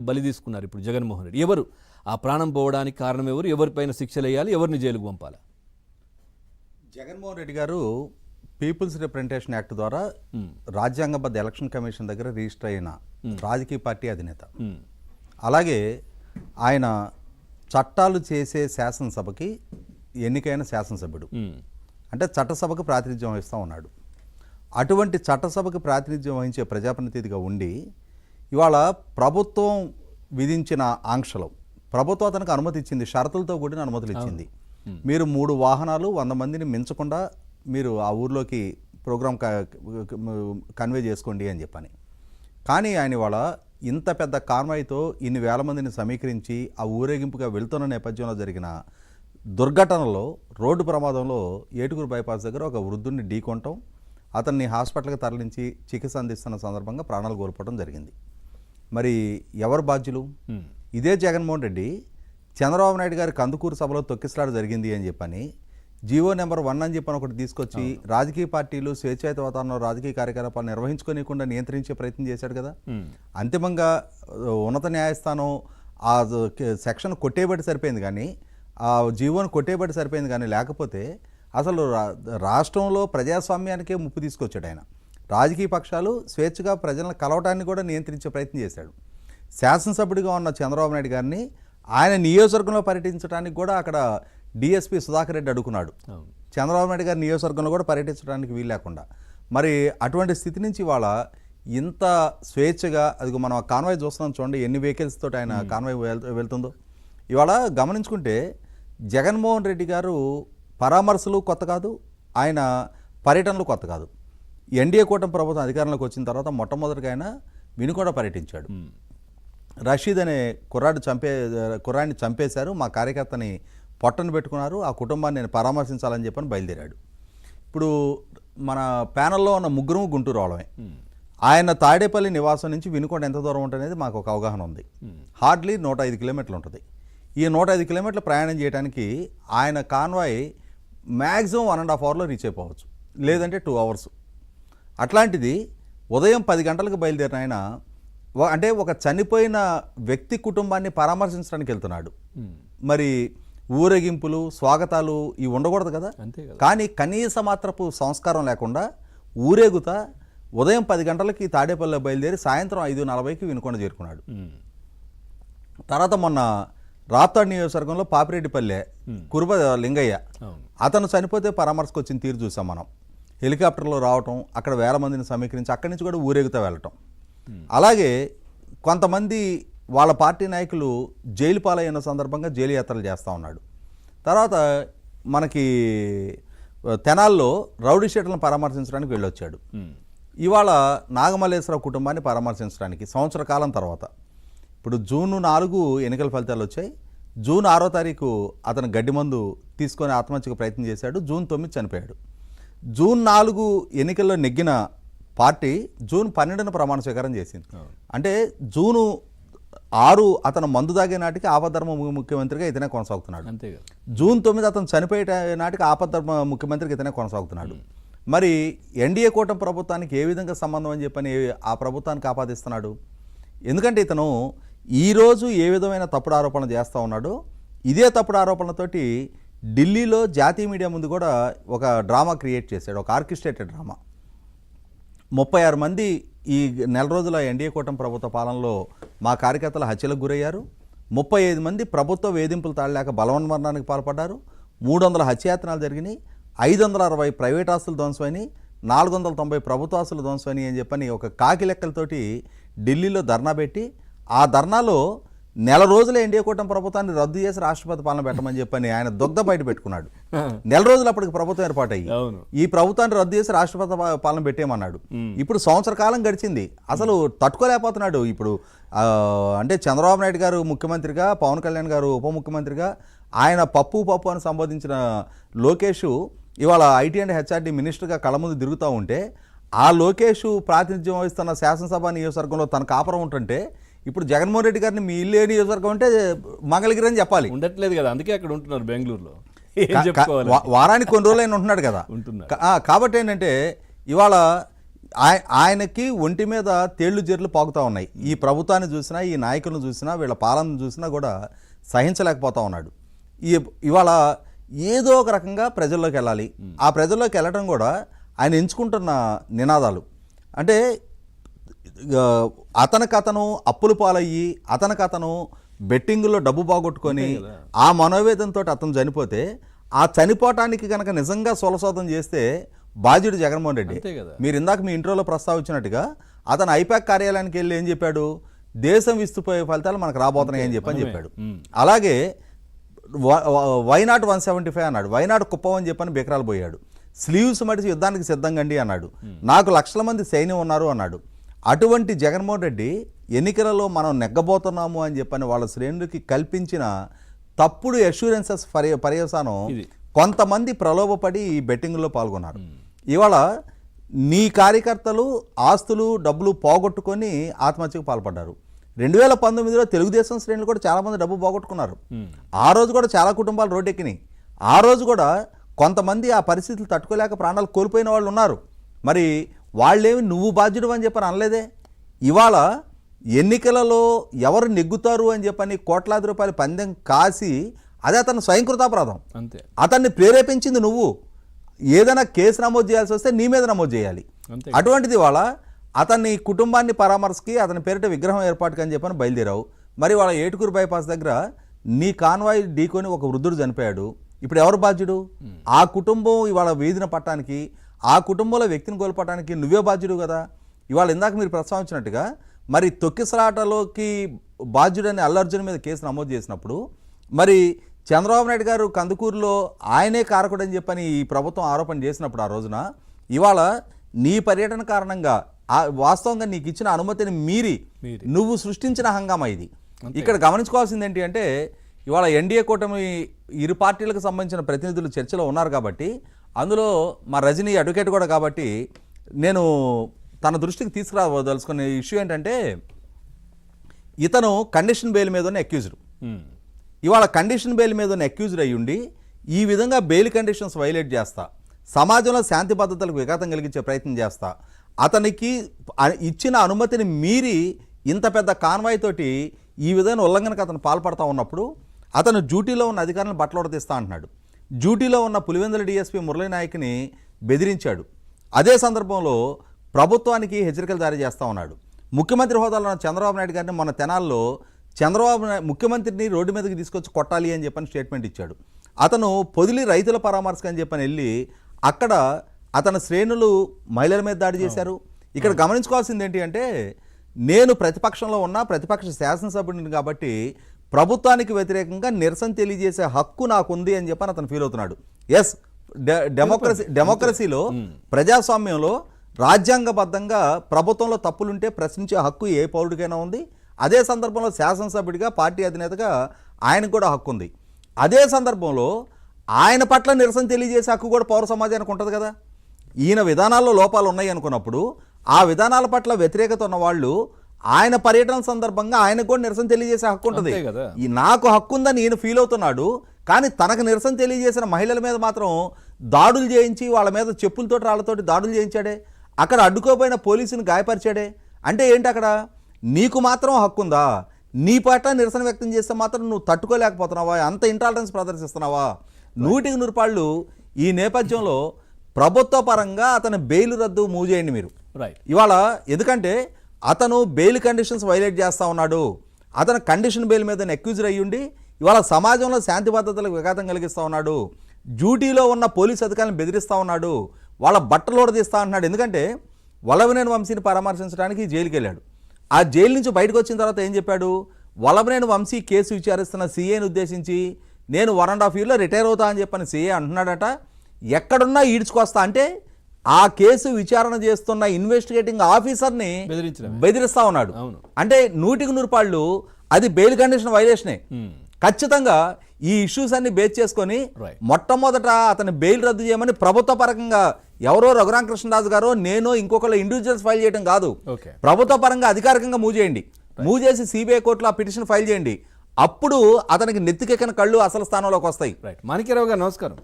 బలి తీసుకున్నారు ఇప్పుడు జగన్మోహన్ రెడ్డి. ఎవరు ఆ ప్రాణం పోవడానికి కారణం ఎవరు? ఎవరిపైన శిక్షలు వేయాలి? ఎవరిని జైలుకు పంపాలి? జగన్మోహన్ రెడ్డి గారు పీపుల్స్ రిప్రజెంటేషన్ యాక్ట్ ద్వారా రాజ్యాంగబద్ధ ఎలక్షన్ కమిషన్ దగ్గర రిజిస్టర్ అయిన రాజకీయ పార్టీ అధినేత. అలాగే ఆయన చట్టాలు చేసే శాసనసభకి ఎన్నికైన శాసనసభ్యుడు, అంటే చట్టసభకు ప్రాతినిధ్యం వహిస్తూ ఉన్నాడు. అటువంటి చట్టసభకు ప్రాతినిధ్యం వహించే ప్రజాప్రతినిధిగా ఉండి ఇవాళ ప్రభుత్వం విధించిన ఆంక్షలు, ప్రభుత్వం అతనికి అనుమతి ఇచ్చింది, షరతులతో కూడిన అనుమతులు ఇచ్చింది. మీరు 3 వాహనాలు 100 మందిని మించకుండా మీరు ఆ ఊర్లోకి ప్రోగ్రామ్ కన్వే చేసుకోండి అని చెప్పని. కానీ ఆయన ఇవాళ ఇంత పెద్ద కాన్వాయ్తో ఇన్ని వేల మందిని సమీకరించి ఆ ఊరేగింపుగా వెళ్తున్న నేపథ్యంలో జరిగిన దుర్ఘటనలో, రోడ్డు ప్రమాదంలో ఏటుగురు బైపాస్ దగ్గర ఒక వృద్ధుడిని ఢీకొనటం, అతన్ని హాస్పిటల్కి తరలించి చికిత్స అందిస్తున్న సందర్భంగా ప్రాణాలు కోల్పోవడం జరిగింది. మరి ఎవరు బాధ్యులు? ఇదే జగన్మోహన్ రెడ్డి చంద్రబాబు నాయుడు గారి కందుకూరు సభలో తొక్కిసలాట జరిగింది అని చెప్పని జీవో నెంబర్ 1 అని చెప్పని ఒకటి తీసుకొచ్చి రాజకీయ పార్టీలు స్వేచ్ఛాయుత వాతావరణంలో రాజకీయ కార్యకలాపాలు నిర్వహించుకోనికుండా నియంత్రించే ప్రయత్నం చేశాడు కదా. అంతిమంగా ఉన్నత న్యాయస్థానం ఆ సెక్షన్ కొట్టేబట్టి సరిపోయింది, కానీ ఆ జీవోను కొట్టేబట్టి సరిపోయింది, కానీ లేకపోతే అసలు రాష్ట్రంలో ప్రజాస్వామ్యానికే ముప్పు తీసుకొచ్చాడు ఆయన. రాజకీయ పక్షాలు స్వేచ్ఛగా ప్రజలను కలవటాన్ని కూడా నియంత్రించే ప్రయత్నం చేశాడు. శాసనసభ్యుడిగా ఉన్న చంద్రబాబు నాయుడు గారిని ఆయన నియోజకవర్గంలో పర్యటించడానికి కూడా అక్కడ డిఎస్పీ సుధాకర్ రెడ్డి అడుగున్నాడు. చంద్రబాబు నాయుడు గారి నియోజకవర్గంలో కూడా పర్యటించడానికి వీలు లేకుండా. మరి అటువంటి స్థితి నుంచి వాళ్ళ ఇంత స్వేచ్ఛగా, అది మనం ఆ కాన్వాయ్ చూస్తున్నాం చూడండి, ఎన్ని వెహికల్స్ తోటి ఆయన కాన్వాయ్ వెళ్తుందో. ఇవాళ గమనించుకుంటే జగన్మోహన్ రెడ్డి గారు పరామర్శలు కొత్త కాదు, ఆయన పర్యటనలు కొత్త కాదు. ఎన్డీఏ కూటమి ప్రభుత్వం అధికారంలోకి వచ్చిన తర్వాత మొట్టమొదటిగా ఆయన వినుకొండ పర్యటించాడు. రషీద్ అనే కుర్రాడిని చంపేశారు, మా కార్యకర్తని పొట్టను పెట్టుకున్నారు, ఆ కుటుంబాన్ని నేను పరామర్శించాలని చెప్పని బయలుదేరాడు. ఇప్పుడు మన ప్యానల్లో ఉన్న ముగ్గురు గుంటూరు వాళ్ళమే. ఆయన తాడేపల్లి నివాసం నుంచి వినుకొండ ఎంత దూరం ఉంటుంది మాకు ఒక అవగాహన ఉంది. హార్డ్లీ 105 కిలోమీటర్లు ఉంటుంది. ఈ 105 కిలోమీటర్లు ప్రయాణం చేయడానికి ఆయన కాన్వాయ్ మ్యాక్సిమం 1.5 అవర్లో రీచ్ అయిపోవచ్చు, లేదంటే 2 అవర్స్. అట్లాంటిది ఉదయం 10 గంటలకు బయలుదేరిన ఆయన అంటే ఒక చనిపోయిన వ్యక్తి కుటుంబాన్ని పరామర్శించడానికి వెళ్తున్నాడు. మరి ఊరేగింపులు, స్వాగతాలు ఇవి ఉండకూడదు కదా. కానీ కనీస మాత్రపు సంస్కారం లేకుండా ఊరేగుతా ఉదయం 10 గంటలకి తాడేపల్లిలో బయలుదేరి సాయంత్రం 5:40కి వినుకొండ చేరుకున్నాడు. తర్వాత మొన్న రాప్తాడు నియోజకవర్గంలో పాపిరెడ్డిపల్లె కురుబ లింగయ్య, అతను చనిపోతే పరామర్శకు వచ్చిన తీరు చూసాం మనం. హెలికాప్టర్లో రావటం, అక్కడ వేల మందిని సమీకరించి అక్కడి నుంచి కూడా ఊరేగుతూ వెళ్ళటం. అలాగే కొంతమంది వాళ్ళ పార్టీ నాయకులు జైలు పాలైన సందర్భంగా జైలు యాత్రలు చేస్తూ ఉన్నాడు. తర్వాత మనకి తెనాల్లో రౌడీ షీటర్లను పరామర్శించడానికి వెళ్ళొచ్చాడు. ఇవాళ నాగమల్లేశ్వరరావు కుటుంబాన్ని పరామర్శించడానికి సంవత్సర కాలం తర్వాత, ఇప్పుడు జూన్ 4 ఎన్నికల ఫలితాలు వచ్చాయి. జూన్ 6వ తారీఖు అతను గడ్డి మందు తీసుకొని ఆత్మహత్యకు ప్రయత్నం చేశాడు. జూన్ 9 చనిపోయాడు. జూన్ 4 ఎన్నికల్లో నెగ్గిన పార్టీ జూన్ 12న ప్రమాణ స్వీకారం చేసింది. అంటే జూన్ 6 అతను మందు తాగే నాటికి ఆపద్ధర్మ ముఖ్యమంత్రిగా ఇతనే కొనసాగుతున్నాడు. జూన్ 9 అతను చనిపోయే నాటికి ఆపద్ధర్మ ముఖ్యమంత్రిగా ఇతనే కొనసాగుతున్నాడు. మరి ఎన్డీఏ కూటమి ప్రభుత్వానికి ఏ విధంగా సంబంధం అని చెప్పని ఆ ప్రభుత్వానికి ఆపాదిస్తున్నాడు? ఎందుకంటే ఇతను ఈరోజు ఏ విధమైన తప్పుడు ఆరోపణలు చేస్తూ ఉన్నాడో, ఇదే తప్పుడు ఆరోపణలతోటి ఢిల్లీలో జాతీయ మీడియా ముందు కూడా ఒక డ్రామా క్రియేట్ చేశాడు, ఒక ఆర్కెస్ట్రేటెడ్ డ్రామా. 36 మంది ఈ నెల రోజుల ఎన్డీఏ కూటమి ప్రభుత్వ పాలనలో మా కార్యకర్తల హత్యలకు గురయ్యారు. 35 మంది ప్రభుత్వ వేధింపులు తాళలేక బలవన్మరణానికి పాల్పడ్డారు. 300 హత్యాయత్నాలు జరిగినాయి. 560 ప్రైవేట్ ఆస్తులు ధ్వంసమైనాయి. 490 ప్రభుత్వ ఆస్తులు ధ్వంసమైనాయి అని చెప్పని ఒక కాకి లెక్కలతోటి ఢిల్లీలో ధర్నా పెట్టి, ఆ ధర్నాలో నెల రోజుల ఎన్డీఏ కూటమి ప్రభుత్వాన్ని రద్దు చేసి రాష్ట్రపతి పాలన పెట్టమని చెప్పని ఆయన దొగ్ధ బయట పెట్టుకున్నాడు. నెల రోజులు అప్పటికి ప్రభుత్వం ఏర్పాటయ్యి ఈ ప్రభుత్వాన్ని రద్దు చేసి రాష్ట్రపతి పాలన పెట్టేమన్నాడు. ఇప్పుడు సంవత్సర కాలం గడిచింది, అసలు తట్టుకోలేకపోతున్నాడు. ఇప్పుడు అంటే చంద్రబాబు నాయుడు గారు ముఖ్యమంత్రిగా, పవన్ కళ్యాణ్ గారు ఉప ముఖ్యమంత్రిగా, ఆయన పప్పు అని సంబోధించిన లోకేష్ ఇవాళ ఐటీ అండ్ హెచ్ఆర్డీ మినిస్టర్గా కళ్ళ ముందు తిరుగుతూ ఉంటే, ఆ లోకేష్ ప్రాతినిధ్యం వహిస్తున్న శాసనసభ నియోజకవర్గంలో తన కాపురం ఉంటుంటే, ఇప్పుడు జగన్మోహన్ రెడ్డి గారిని మీ ఇల్లు నియోజకవర్గం అంటే మంగళగిరి అని చెప్పాలి. ఉండట్లేదు కదా, అందుకే అక్కడ ఉంటున్నారు బెంగళూరులో. వారానికి కొన్ని రోజులైనా ఉంటున్నాడు కదా. కాబట్టి ఏంటంటే ఇవాళ ఆయనకి ఒంటి మీద తేళ్లు జెర్లు పాకుతూ ఉన్నాయి. ఈ ప్రభుత్వాన్ని చూసినా, ఈ నాయకులను చూసినా, వీళ్ళ పాలన చూసినా కూడా సహించలేకపోతా ఉన్నాడు. ఇవాళ ఏదో ఒక రకంగా ప్రజల్లోకి వెళ్ళాలి. ఆ ప్రజల్లోకి వెళ్ళటం కూడా ఆయన ఎంచుకుంటున్న నినాదాలు అంటే అతను అప్పులు పాలయ్యి అతను బెట్టింగుల్లో డబ్బు బాగొట్టుకొని ఆ మనోవేదంతో అతను చనిపోతే, ఆ చనిపోవటానికి కనుక నిజంగా సొలసోదం చేస్తే బాధ్యుడు జగన్మోహన్ రెడ్డి. మీరు ఇందాక మీ ఇంట్రోలో ప్రస్తావించినట్టుగా అతను ఐపాక్ కార్యాలయానికి వెళ్ళి ఏం చెప్పాడు, దేశం విస్తుపోయే ఫలితాలు మనకు రాబోతున్నాయి అని చెప్పాడు. అలాగే వైనాట్ 175 అన్నాడు, వైనాట్ కుప్పం అని చెప్పని బెకరాలు పోయాడు. స్లీవ్స్ మడిచి యుద్ధానికి సిద్ధంగండి అన్నాడు. నాకు లక్షల మంది సైన్యం ఉన్నారు అన్నాడు. అటువంటి జగన్మోహన్ రెడ్డి ఎన్నికలలో మనం నెగ్గబోతున్నాము అని చెప్పని వాళ్ళ శ్రేణులకి కల్పించిన తప్పుడు అష్యూరెన్సెస్ పర్యవసానం కొంతమంది ప్రలోభపడి ఈ బెట్టింగ్లో పాల్గొన్నారు. ఇవాళ నీ కార్యకర్తలు ఆస్తులు డబ్బులు పోగొట్టుకొని ఆత్మహత్యకు పాల్పడ్డారు. 2019లో తెలుగుదేశం శ్రేణులు కూడా చాలామంది డబ్బు పోగొట్టుకున్నారు. ఆ రోజు కూడా చాలా కుటుంబాలు రోడ్డెక్కినాయి. ఆ రోజు కూడా కొంతమంది ఆ పరిస్థితులు తట్టుకోలేక ప్రాణాలు కోల్పోయిన వాళ్ళు ఉన్నారు. మరి వాళ్ళేమి నువ్వు బాధ్యుడు అని చెప్పని అనలేదే. ఇవాళ ఎన్నికలలో ఎవరు నెగ్గుతారు అని చెప్పని కోట్లాది రూపాయల పందెం కాసి అదే అతను స్వయంకృతాపరాధం. అంతే. అతన్ని ప్రేరేపించింది నువ్వు. ఏదైనా కేసు నమోదు చేయాల్సి వస్తే నీ మీద నమోదు చేయాలి. అటువంటిది ఇవాళ అతన్ని కుటుంబాన్ని పరామర్శకి అతని పేరిట విగ్రహం ఏర్పాటుకి అని చెప్పని బయలుదేరావు. మరి వాళ్ళ ఏటుకూరు బైపాస్ దగ్గర నీ కాన్వాయ్ ఢీకొని ఒక వృద్ధుడు చనిపోయాడు. ఇప్పుడు ఎవరు బాధ్యుడు? ఆ కుటుంబం ఇవాళ వీధిన పట్టడానికి, ఆ కుటుంబంలో వ్యక్తిని కోల్పోవడానికి నువ్వే బాధ్యుడు కదా. ఇవాళ ఇందాక మీరు ప్రస్తావించినట్టుగా మరి తొక్కిసలాటలోకి బాధ్యుడని అల్లర్జున్ మీద కేసు నమోదు చేసినప్పుడు మరి చంద్రబాబు నాయుడు గారు కందుకూరులో ఆయనే కారకుడని చెప్పని ఈ ప్రభుత్వం ఆరోపణ చేసినప్పుడు ఆ రోజున ఇవాళ నీ పర్యటన కారణంగా వాస్తవంగా నీకు ఇచ్చిన అనుమతిని మీరి నువ్వు సృష్టించిన హంగామా ఇది. ఇక్కడ గమనించుకోవాల్సింది ఏంటి అంటే ఇవాళ ఎన్డీఏ కూటమి ఇరు పార్టీలకు సంబంధించిన ప్రతినిధులు చర్చలో ఉన్నారు కాబట్టి, అందులో మా రజనీ అడ్వకేట్ కూడా కాబట్టి నేను తన దృష్టికి తీసుకురాదలుచుకునే ఇష్యూ ఏంటంటే ఇతను కండిషన్ బెయిల్ మీద ఉన్న అక్యూజ్డ్. ఇవాళ కండిషన్ బెయిల్ మీద ఉన్న అక్యూజ్డ్ అయ్యుండి ఈ విధంగా బెయిల్ కండిషన్స్ వైలేట్ చేస్తా, సమాజంలో శాంతి భద్రతలకు విఘాతం కలిగించే ప్రయత్నం చేస్తా, అతనికి ఇచ్చిన అనుమతిని మీరి ఇంత పెద్ద కాన్వాయ్ తోటి ఈ విధమైన ఉల్లంఘనకు అతను పాల్పడతా ఉన్నప్పుడు అతను డ్యూటీలో ఉన్న అధికారులను బట్టలోడదీస్తా అంటున్నాడు. డ్యూటీలో ఉన్న పులివెందుల డీఎస్పీ మురళీ నాయక్ని బెదిరించాడు. అదే సందర్భంలో ప్రభుత్వానికి హెచ్చరికలు జారీ చేస్తూ ఉన్నాడు. ముఖ్యమంత్రి హోదాలో ఉన్న చంద్రబాబు నాయుడు గారిని మొన్న తెనాల్లో ముఖ్యమంత్రిని రోడ్డు మీదకి తీసుకొచ్చి కొట్టాలి అని చెప్పని స్టేట్మెంట్ ఇచ్చాడు. అతను పొదిలి రైతుల పరామర్శకు అని చెప్పని వెళ్ళి అక్కడ అతని శ్రేణులు మహిళల మీద దాడి చేశారు. ఇక్కడ గమనించుకోవాల్సింది ఏంటి అంటే నేను ప్రతిపక్షంలో ఉన్నా, ప్రతిపక్ష శాసనసభ్యుడిని కాబట్టి ప్రభుత్వానికి వ్యతిరేకంగా నిరసన తెలియజేసే హక్కు నాకుంది అని చెప్పని అతను ఫీల్ అవుతున్నాడు. ఎస్, డెమోక్రసీలో ప్రజాస్వామ్యంలో రాజ్యాంగబద్ధంగా ప్రభుత్వంలో తప్పులుంటే ప్రశ్నించే హక్కు ఏ పౌరుడికైనా ఉంది. అదే సందర్భంలో శాసనసభ్యుడిగా పార్టీ అధినేతగా ఆయనకు కూడా హక్కు ఉంది. అదే సందర్భంలో ఆయన పట్ల నిరసన తెలియజేసే హక్కు కూడా పౌర సమాజానికి ఉంటుంది కదా. ఈయన విధానాల్లో లోపాలు ఉన్నాయి అనుకున్నప్పుడు ఆ విధానాల పట్ల వ్యతిరేకత ఉన్న వాళ్ళు ఆయన పర్యటన సందర్భంగా ఆయనకు కూడా నిరసన తెలియజేసే హక్కు ఉంటుంది. ఈ నాకు హక్కు ఉందని ఈయన ఫీల్ అవుతున్నాడు, కానీ తనకు నిరసన తెలియజేసిన మహిళల మీద మాత్రం దాడులు చేయించి వాళ్ళ మీద చెప్పులతో రాళ్లతోటి దాడులు చేయించాడే, అక్కడ అడ్డుకోపోయిన పోలీసుని గాయపరిచాడే. అంటే ఏంటి అక్కడ నీకు మాత్రం హక్కు ఉందా? నీ పట్ల నిరసన వ్యక్తం చేస్తే మాత్రం నువ్వు తట్టుకోలేకపోతున్నావా? అంత ఇంటాలరెన్స్ ప్రదర్శిస్తున్నావా? 100% ఈ నేపథ్యంలో ప్రభుత్వ పరంగా అతను బెయిల్ రద్దు మూవ్ చేయండి మీరు ఇవాళ. ఎందుకంటే అతను బెయిల్ కండిషన్స్ వైలేట్ చేస్తూ ఉన్నాడు. అతను కండిషన్ బెయిల్ మీద అక్యూజ్డ్ అయ్యుండి ఇవాళ సమాజంలో శాంతి భద్రతలకు విఘాతం కలిగిస్తూ ఉన్నాడు. డ్యూటీలో ఉన్న పోలీసు అధికారులను బెదిరిస్తూ ఉన్నాడు. వాళ్ళ బట్టలు తీస్తూ ఉంటున్నాడు. ఎందుకంటే వల్లభనేని వంశీని పరామర్శించడానికి జైలుకి వెళ్ళాడు. ఆ జైలు నుంచి బయటకు వచ్చిన తర్వాత ఏం చెప్పాడు? వల్లభనేని వంశీ కేసు విచారిస్తున్న సీఏని ఉద్దేశించి నేను 1.5 yearలో రిటైర్ అవుతా అని చెప్పని సీఏ అంటున్నాడట. ఎక్కడున్నా ఈడ్చుకొస్తా అంటే ఆ కేసు విచారణ చేస్తున్న ఇన్వెస్టిగేటింగ్ ఆఫీసర్ని బెదిరిస్తా ఉన్నాడు. అంటే 100% అది బెయిల్ కండిషన్ వైలేషనే. ఖచ్చితంగా ఈ ఇష్యూస్ అన్ని బేస్ చేసుకొని మొట్టమొదట అతని బెయిల్ రద్దు చేయమని ప్రభుత్వ పరంగా ఎవరో రఘురామకృష్ణరాజు గారో నేను ఇంకొకరు ఇండివిజువల్స్ ఫైల్ చేయడం కాదు, ప్రభుత్వ పరంగా అధికారికంగా మూవ్ చేయండి. మూవ్ చేసి సిబిఐ కోర్టులో ఆ పిటిషన్ ఫైల్ చేయండి. అప్పుడు అతనికి నెత్తికెక్కిన కళ్ళు అసలు స్థానంలోకి వస్తాయి. మాణిక్యరావు గారు నమస్కారం.